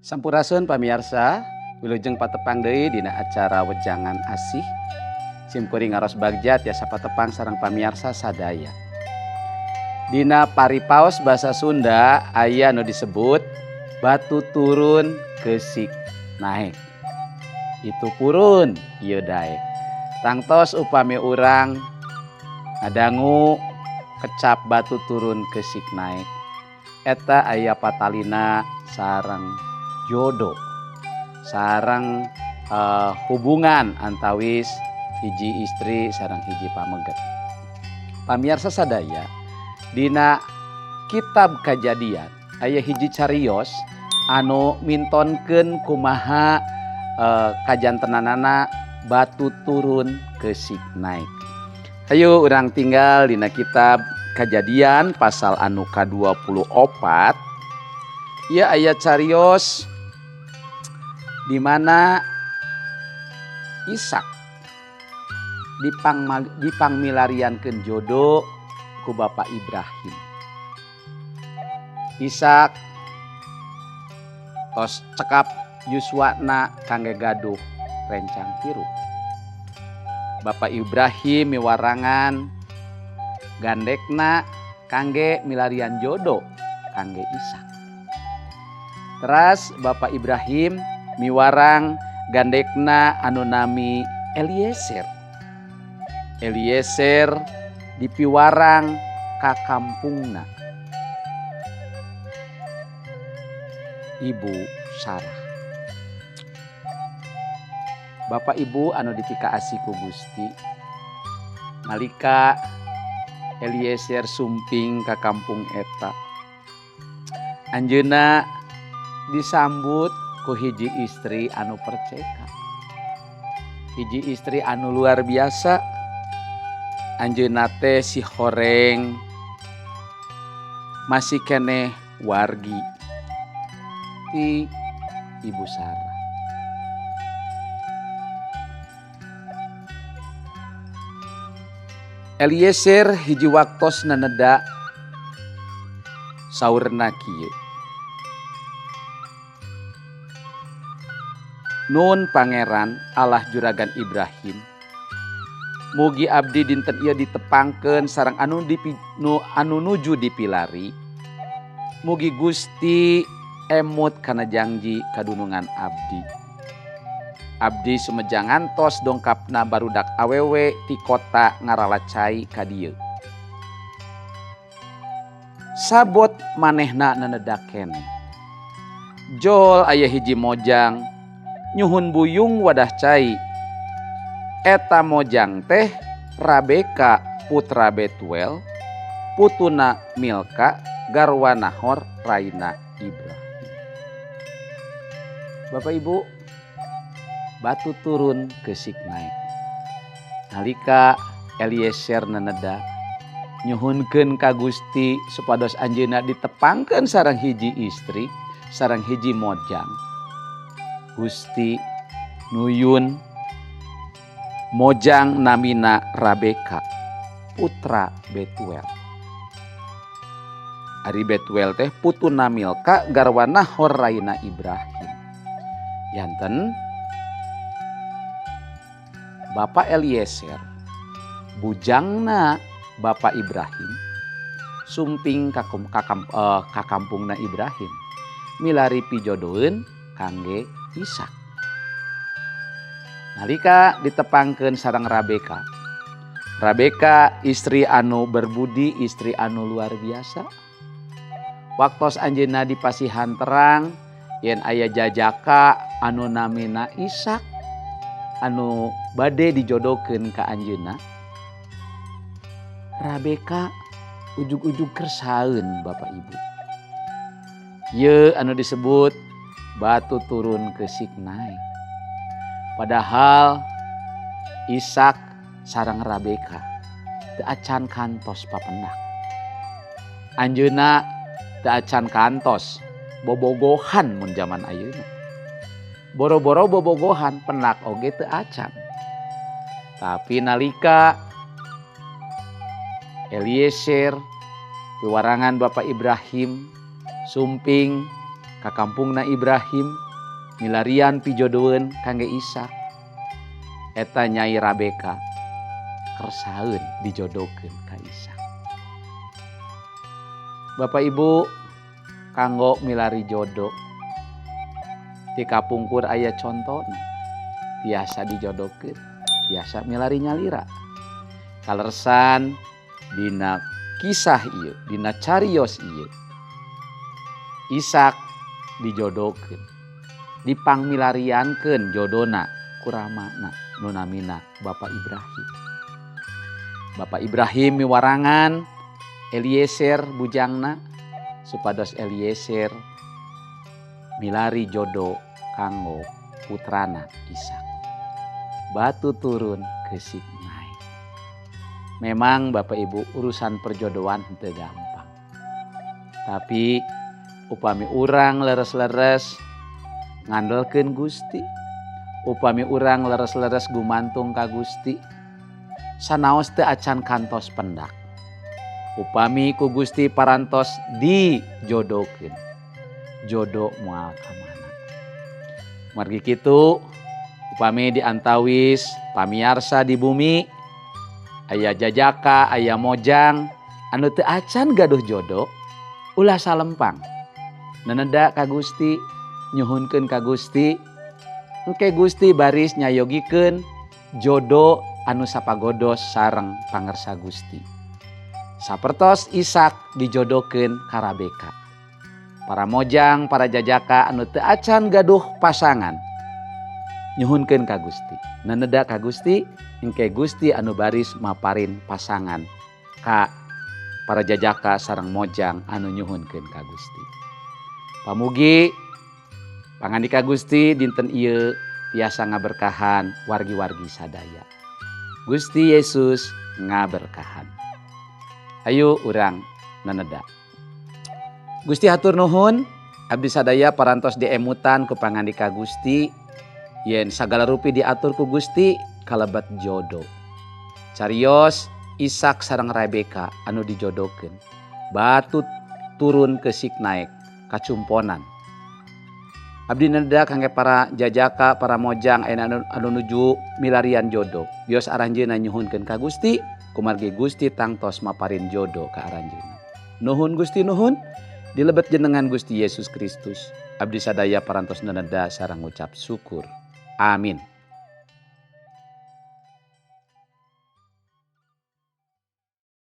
Sampurasun pamirsa, wilujeng patepang deui dina acara Wejangan Asih. Simkuring ngaros bagja tiasa patepang sareng pamirsa sadaya. Dina paripaos basa Sunda aya nu disebut batu turun keusik naek. Itu purun ieu daek. Tangtos upami urang ngadangu kecap batu turun keusik naek. Eta aya patalina sareng jodoh, sareng hubungan antawis hiji istri sareng hiji pameget. Pamirsa sadaya, dina kitab Kajadian aya hiji cariyos anu mintonkeun kumaha kajantenanana batu turun keusik naek. Hayu urang tinggal dina kitab Kajadian pasal anu ka-24. Ieu aya cariyos di mana Ishak dipangmilariankeun jodoh ku Bapak Ibrahim. Ishak tos cekap yuswana kangge gaduh rencang tiru. Bapak Ibrahim miwarangan gandekna kangge milarian jodoh kangge Ishak. Teras Bapak Ibrahim miwarang gandekna anu nami Eliezer. Eliezer dipiwarang ka kampungna Ibu Sarah. Bapak Ibu anu dipikaasi ku Gusti, nalika Eliezer sumping ka kampung eta, anjeunna disambut ku hiji istri anu perceka, hiji istri anu luar biasa. Anjeunna teh si horeng masih keneh wargi ti Ibu Sarah. Eliezer hiji waktos naneda saurna kieu, Nun Pangeran Allah Juragan Ibrahim, mugi abdi dinten ieu ditepangkeun sareng anu nuju dipilari. Mugi Gusti emut kana janji kadunungan abdi. Abdi sumejang ngantos dongkapna barudak awewe ti kota Ngaralacai ka dieu. Sabot manehna nanedak keneh. Jol aya hiji mojang nyuhun buyung wadah cai. Eta mojang teh Rabeka putra Betuel, putuna Milka, garwa Nahor, raina Ibrahim. Bapak Ibu, batu turun keusik naek. Nalika Eliezer naneda nyuhunkeun ka Gusti supados anjeunna ditepangkeun sareng hiji istri, sareng hiji mojang. Gusti nuyun mojang namina Rabeka putra Betuel. Ari Betuel teh putuna Milka, garwa Nahor, raina Ibrahim. Yanten Bapak Eliezer bujangna Bapak Ibrahim sumping ka kampungna Ibrahim milari pijodoheun kangge Ishak. Nalika ditepangkeun sareng Rabeka, Rabeka istri anu berbudi, istri anu luar biasa. Waktos anjeunna dipasihan terang yen aya jajaka anu namina Ishak anu bade dijodohkeun ka anjeunna, Rabeka ujug-ujug kersaeun Bapak Ibu. Ieu anu disebut batu turun keusik naek. Padahal Ishak sareng Rabeka teu acan kantos papendak. Anjeunna teu acan kantos bobogohan mun jaman ayeuna. Boro-boro bobogohan penak oge teu acan. Tapi nalika Eliezer piwarangan Bapak Ibrahim sumping ka kampungna Ibrahim milarian pijodoeun kangge Ishak. Eta Nyai Rabeka kersaeun dijodokeun ka Ishak. Bapak Ibu, kanggo milari jodoh di kapungkur aya contona biasa dijodokeun, biasa milari nyalira. Kalersan dina kisah ieu, dina cariyos ieu, Ishak dijodokeun, dipangmilariankeun jodona ku ramana nu namina Bapak Ibrahim. Bapak Ibrahim miwarangan Eliezer bujangna supados Eliezer milari jodoh kanggo putrana Ishak. Batu turun ke Sinai. Memang Bapak Ibu urusan perjodohan teu gampang. Tapi upami urang leres-leres ngandelkeun Gusti, upami urang leres-leres gumantung ka Gusti, sanaos teu acan kantos pendak. Upami ku Gusti parantos dijodokeun, jodoh moal ka mana. Margi kitu upami diantawis pamiarsa di bumi aya jajaka, aya mojang anu teu acan gaduh jodoh, ulah salempang neneda ka Gusti, nyuhunkeun ka Gusti, engke Gusti baris nyayogikeun jodoh anu sapagodos sareng pangersa Gusti. Sapertos Ishak dijodokeun ka Rabeka. Para mojang, para jajaka anu teu acan gaduh pasangan nyuhunkeun ka Gusti, neneda ka Gusti, engke Gusti anu baris maparin pasangan ka para jajaka sareng mojang anu nyuhunkeun ka Gusti. Pamugi pangandika Gusti dinten ieu tiasa ngaberkahan wargi-wargi sadaya. Gusti Yesus ngaberkahan. Ayo urang neneda. Gusti hatur nuhun, abdi sadaya parantos diemutan ku pangandika Gusti, yen sagala rupi diatur ku Gusti kalebet jodoh. Cariyos Ishak sareng Rabeka anu dijodokeun, batu turun ke Sinai kacumponan. Abdi neneda kangge para jajaka, para mojang anu nuju milarian jodoh. Bios aranjeunna nyuhunkeun ka Gusti, kumargi Gusti tangtos maparin jodoh ka aranjeunna. Nuhun Gusti nuhun, dilebet jenengan Gusti Yesus Kristus. Abdi sadaya parantos neneda sareng ngucap syukur. Amin.